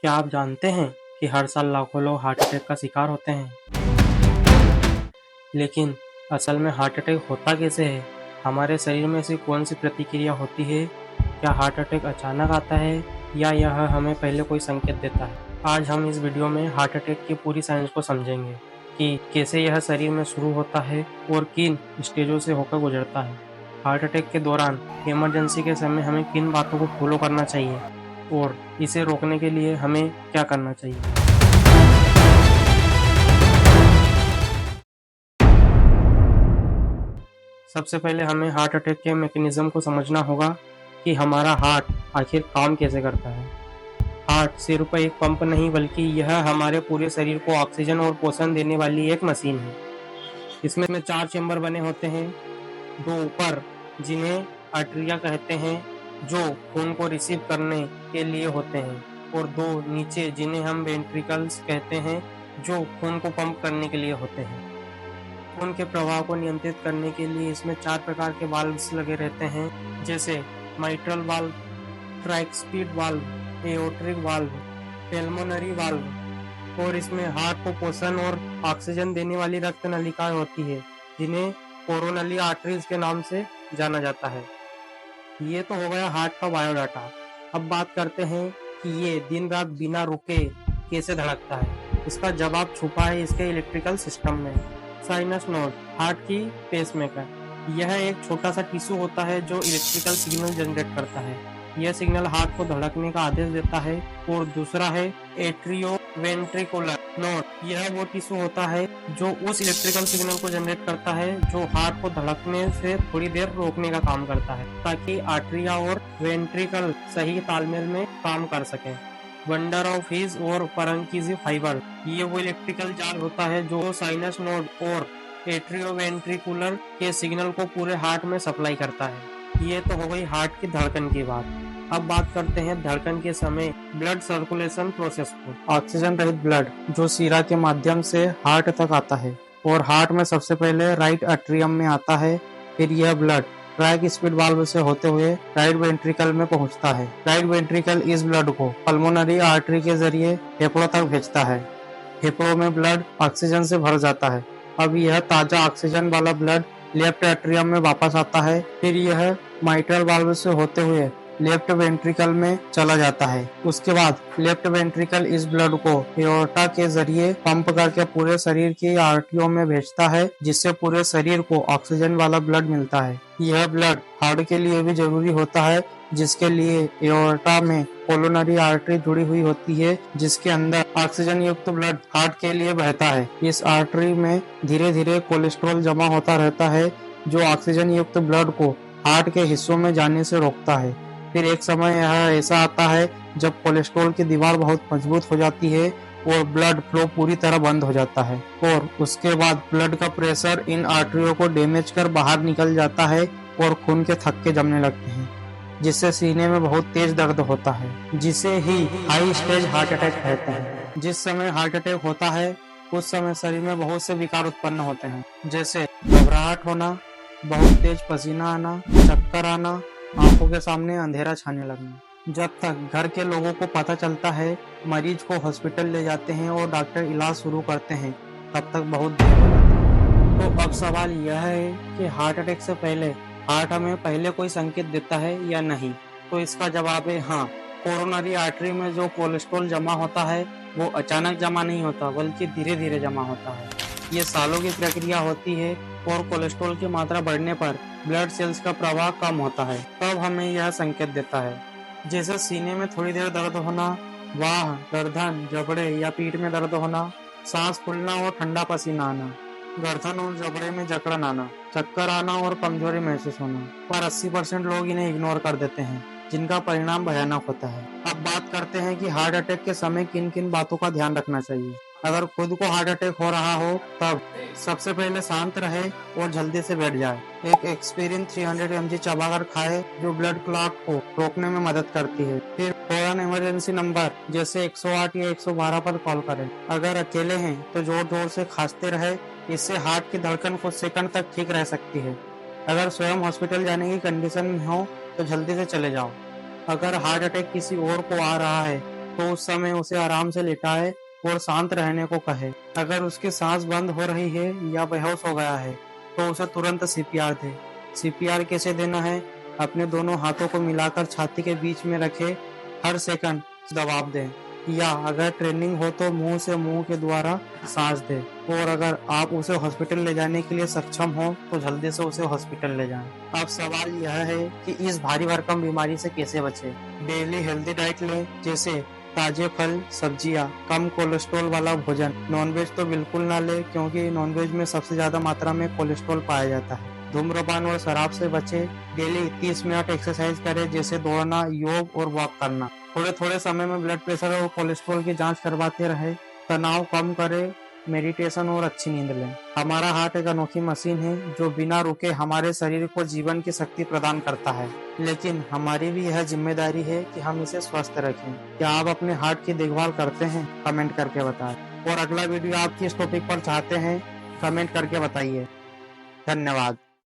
क्या आप जानते हैं कि हर साल लाखों लोग हार्ट अटैक का शिकार होते हैं? लेकिन असल में हार्ट अटैक होता कैसे है? हमारे शरीर में ऐसी कौन सी प्रतिक्रिया होती है? क्या हार्ट अटैक अचानक आता है या यह हमें पहले कोई संकेत देता है? आज हम इस वीडियो में हार्ट अटैक की पूरी साइंस को समझेंगे कि कैसे यह शरीर में शुरू होता है और किन स्टेजों से होकर गुजरता है। हार्ट अटैक के दौरान इमरजेंसी के समय हमें किन बातों को फॉलो करना चाहिए और इसे रोकने के लिए हमें क्या करना चाहिए? सबसे पहले हमें हार्ट अटैक के मैकेनिज्म को समझना होगा कि हमारा हार्ट आखिर काम कैसे करता है। हार्ट सिर्फ एक पंप नहीं बल्कि यह हमारे पूरे शरीर को ऑक्सीजन और पोषण देने वाली एक मशीन है। इसमें 4 चेंबर बने होते हैं, 2 ऊपर जिन्हें आर्टरिया कहते हैं जो खून को रिसीव करने के लिए होते हैं और 2 नीचे जिन्हें हम वेंट्रिकल्स कहते हैं जो खून को पंप करने के लिए होते हैं। खून के प्रवाह को नियंत्रित करने के लिए इसमें 4 प्रकार के वाल्व्स लगे रहते हैं, जैसे mitral valve, tricuspid valve, aortic valve, pulmonary valve. और इसमें हार्ट को पोषण और ऑक्सीजन देने वाली रक्त नलिकाएं होती है जिन्हें कोरोनरी आर्टरीज के नाम से जाना जाता है। ये तो हो गया हार्ट का बायोडाटा। अब बात करते हैं कि ये दिन रात बिना रुके कैसे धड़कता है। इसका जवाब छुपा है इसके इलेक्ट्रिकल सिस्टम में। साइनस नोड, हार्ट की पेसमेकर, यह एक छोटा सा टिश्यू होता है जो इलेक्ट्रिकल सिग्नल जनरेट करता है। यह सिग्नल हार्ट को धड़कने का आदेश देता है। और दूसरा है एट्रियो वेंट्रिकुलर नोड, यह वो टिश्यू होता है जो उस इलेक्ट्रिकल सिग्नल को जनरेट करता है जो हार्ट को धड़कने से थोड़ी देर रोकने का काम करता है ताकि आर्टरिया और वेंट्रिकल सही तालमेल में काम कर सके। वंडर ऑफ हिज और परंकिजी फाइबर, ये वो इलेक्ट्रिकल जाल होता है जो साइनस नोड और एट्रियोवेंट्रिकुलर के सिग्नल को पूरे हार्ट में सप्लाई करता है। ये तो हो गई हार्ट की धड़कन की बात। अब बात करते हैं धड़कन के समय ब्लड सर्कुलेशन प्रोसेस को। ऑक्सीजन रहित ब्लड जो सीरा के माध्यम से हार्ट तक आता है और हार्ट में सबसे पहले राइट एट्रियम में आता है। फिर यह ब्लड ट्राइस्पीड वाल्व से होते हुए राइट वेंट्रिकल में पहुंचता है। राइट वेंट्रिकल इस ब्लड को पल्मोनरी आर्टरी के जरिए फेफड़ों तक भेजता है। फेफड़ों में ब्लड ऑक्सीजन से भर जाता है। अब यह ताजा ऑक्सीजन वाला ब्लड लेफ्ट एट्रियम में वापस आता है। फिर यह माइट्रल वाल्व से होते हुए लेफ्ट वेंट्रिकल में चला जाता है। उसके बाद लेफ्ट वेंट्रिकल इस ब्लड को एओर्टा के जरिए पंप करके पूरे शरीर की आर्टरियों में भेजता है, जिससे पूरे शरीर को ऑक्सीजन वाला ब्लड मिलता है। यह ब्लड हार्ट के लिए भी जरूरी होता है, जिसके लिए एओर्टा में कोरोनरी आर्टरी जुड़ी हुई होती है, जिसके अंदर ऑक्सीजन युक्त ब्लड हार्ट के लिए बहता है। इस आर्टरी में धीरे धीरे कोलेस्ट्रॉल जमा होता रहता है जो ऑक्सीजन युक्त ब्लड को हार्ट के हिस्सों में जाने से रोकता है। फिर एक समय यह ऐसा आता है जब कोलेस्ट्रॉल की दीवार बहुत मजबूत हो जाती है और ब्लड फ्लो पूरी तरह बंद हो जाता है और उसके बाद ब्लड का प्रेशर इन आर्टरियों को डैमेज कर बाहर निकल जाता है और खून के थक्के जमने लगते हैं, जिससे सीने में बहुत तेज दर्द होता है, जिसे ही हाई स्टेज हार्ट अटैक कहते हैं। जिस समय हार्ट अटैक होता है उस समय शरीर में बहुत से विकार उत्पन्न होते हैं, जैसे घबराहट होना, बहुत तेज पसीना आना, चक्कर आना, आंखों के सामने अंधेरा छाने लगना। जब तक घर के लोगों को पता चलता है, मरीज को हॉस्पिटल ले जाते हैं और डॉक्टर इलाज शुरू करते हैं, तब तक बहुत देर हो जाती है। तो अब सवाल यह है कि हार्ट अटैक से पहले हार्ट हमें पहले कोई संकेत देता है या नहीं? तो इसका जवाब है हाँ। कोरोनरी आर्टरी में जो कोलेस्ट्रॉल जमा होता है वो अचानक जमा नहीं होता बल्कि धीरे धीरे जमा होता है। ये सालों की प्रक्रिया होती है और कोलेस्ट्रॉल की मात्रा बढ़ने पर ब्लड सेल्स का प्रवाह कम होता है, तब हमें यह संकेत देता है। जैसे सीने में थोड़ी देर दर्द होना, वाह, गर्दन, जबड़े या पीठ में दर्द होना, सांस फूलना और ठंडा पसीना आना, गर्दन और जबड़े में जकड़न आना, चक्कर आना और कमजोरी महसूस होना। पर 80% लोग इन्हें इग्नोर कर देते हैं, जिनका परिणाम भयानक होता है। अब बात करते हैं कि हार्ट अटैक के समय किन किन बातों का ध्यान रखना चाहिए। अगर खुद को हार्ट अटैक हो रहा हो तब सबसे पहले शांत रहे और जल्दी से बैठ जाए। एक एस्पिरिन 300 mg चबाकर खाए जो ब्लड क्लॉट को रोकने में मदद करती है। फिर फौरन इमरजेंसी नंबर जैसे 108 या 112 पर कॉल करें। अगर अकेले हैं तो जोर जोर से खांसते रहे, इससे हार्ट की धड़कन कुछ सेकंड तक ठीक रह सकती है। अगर स्वयं हॉस्पिटल जाने की कंडीशन में हो तो जल्दी से चले जाओ। अगर हार्ट अटैक किसी और को आ रहा है तो उस समय उसे आराम से लिटाए और शांत रहने को कहे। अगर उसकी सांस बंद हो रही है या बेहोश हो गया है तो उसे तुरंत सीपीआर दे। सीपीआर कैसे देना है? अपने दोनों हाथों को मिलाकर छाती के बीच में रखे हर सेकंड दबाव दें, या अगर ट्रेनिंग हो तो मुंह से मुंह के द्वारा सांस दे। और अगर आप उसे हॉस्पिटल ले जाने के लिए सक्षम हो तो जल्दी से उसे हॉस्पिटल ले जाएं। अब सवाल यह है कि इस भारी भरकम बीमारी से कैसे बचें। डेली हेल्दी डाइट लें, जैसे ताजे फल, सब्जियां, कम कोलेस्ट्रॉल वाला भोजन। नॉनवेज तो बिल्कुल ना ले, क्योंकि नॉनवेज में सबसे ज्यादा मात्रा में कोलेस्ट्रॉल पाया जाता है। धूम्रपान और शराब से बचे। डेली 30 मिनट एक्सरसाइज करें, जैसे दौड़ना, योग और वॉक करना। थोड़े थोड़े समय में ब्लड प्रेशर और कोलेस्ट्रॉल की जांच करवाते रहे। तनाव कम करें, मेडिटेशन और अच्छी नींद लें। हमारा हार्ट एक अनोखी मशीन है जो बिना रुके हमारे शरीर को जीवन की शक्ति प्रदान करता है, लेकिन हमारी भी यह जिम्मेदारी है कि हम इसे स्वस्थ रखें। क्या आप अपने हार्ट की देखभाल करते हैं? कमेंट करके बताएं। और अगला वीडियो आप किस टॉपिक पर चाहते हैं? कमेंट करके बताइए। धन्यवाद।